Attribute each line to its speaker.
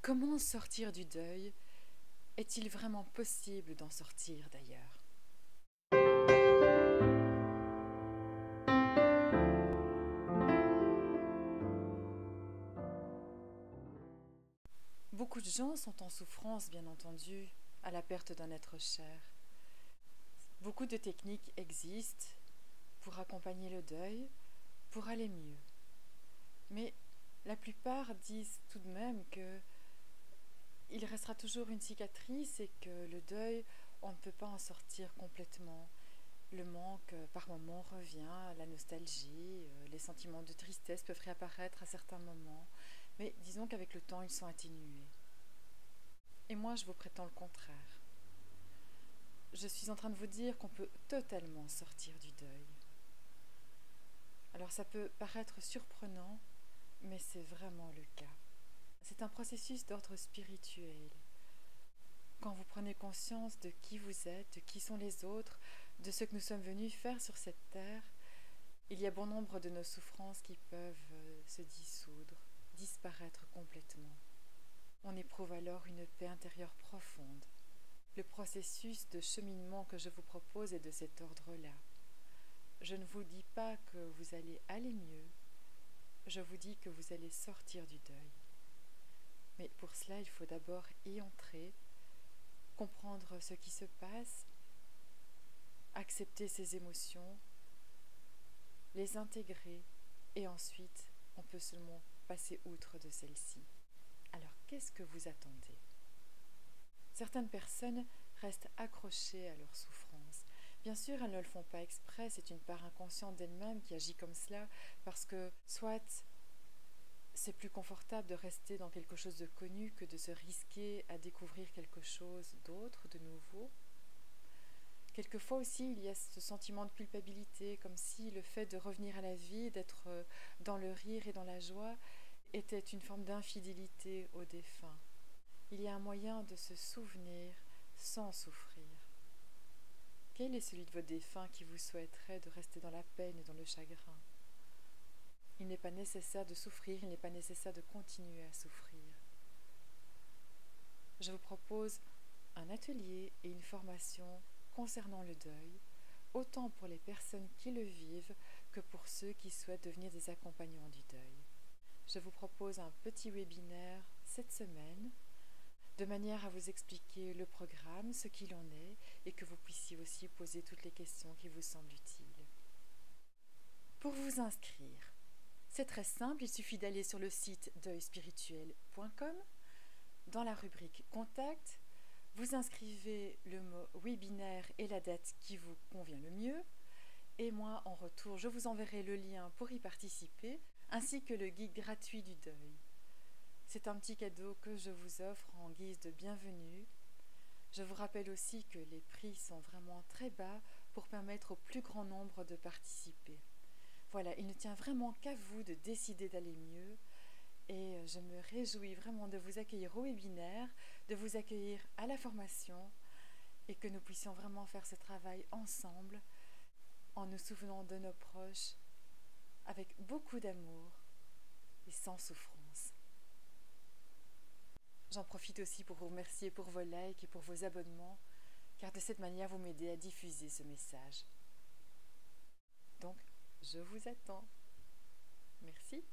Speaker 1: Comment sortir du deuil? Est-il vraiment possible d'en sortir d'ailleurs? Beaucoup de gens sont en souffrance, bien entendu, à la perte d'un être cher. Beaucoup de techniques existent pour accompagner le deuil, pour aller mieux. Mais la plupart disent tout de même que il restera toujours une cicatrice et que le deuil, on ne peut pas en sortir complètement. Le manque, par moments, revient, la nostalgie, les sentiments de tristesse peuvent réapparaître à certains moments, mais disons qu'avec le temps, ils sont atténués. Et moi, je vous prétends le contraire. Je suis en train de vous dire qu'on peut totalement sortir du deuil. Alors ça peut paraître surprenant, mais c'est vraiment le cas. C'est un processus d'ordre spirituel. Quand vous prenez conscience de qui vous êtes, de qui sont les autres, de ce que nous sommes venus faire sur cette terre, il y a bon nombre de nos souffrances qui peuvent se dissoudre, disparaître complètement. On éprouve alors une paix intérieure profonde. Le processus de cheminement que je vous propose est de cet ordre-là. Je ne vous dis pas que vous allez aller mieux, je vous dis que vous allez sortir du deuil. Mais pour cela, il faut d'abord y entrer, comprendre ce qui se passe, accepter ses émotions, les intégrer, et ensuite, on peut seulement passer outre de celles-ci. Alors, qu'est-ce que vous attendez? Certaines personnes restent accrochées à leur souffrance. Bien sûr, elles ne le font pas exprès, c'est une part inconsciente d'elles-mêmes qui agit comme cela, parce que soit c'est plus confortable de rester dans quelque chose de connu que de se risquer à découvrir quelque chose d'autre, de nouveau. Quelquefois aussi, il y a ce sentiment de culpabilité, comme si le fait de revenir à la vie, d'être dans le rire et dans la joie, était une forme d'infidélité au défunt. Il y a un moyen de se souvenir sans souffrir. Quel est celui de votre défunt qui vous souhaiterait de rester dans la peine et dans le chagrin? Il n'est pas nécessaire de souffrir, il n'est pas nécessaire de continuer à souffrir. Je vous propose un atelier et une formation concernant le deuil, autant pour les personnes qui le vivent que pour ceux qui souhaitent devenir des accompagnants du deuil. Je vous propose un petit webinaire cette semaine, de manière à vous expliquer le programme, ce qu'il en est, et que vous puissiez aussi poser toutes les questions qui vous semblent utiles. Pour vous inscrire, c'est très simple, il suffit d'aller sur le site deuilspirituel.com. Dans la rubrique Contact, vous inscrivez le mot webinaire et la date qui vous convient le mieux. Et moi, en retour, je vous enverrai le lien pour y participer, ainsi que le guide gratuit du deuil. C'est un petit cadeau que je vous offre en guise de bienvenue. Je vous rappelle aussi que les prix sont vraiment très bas pour permettre au plus grand nombre de participer. Voilà, il ne tient vraiment qu'à vous de décider d'aller mieux. Et je me réjouis vraiment de vous accueillir au webinaire, de vous accueillir à la formation et que nous puissions vraiment faire ce travail ensemble en nous souvenant de nos proches avec beaucoup d'amour et sans souffrance. J'en profite aussi pour vous remercier pour vos likes et pour vos abonnements, car de cette manière vous m'aidez à diffuser ce message. Donc, je vous attends. Merci.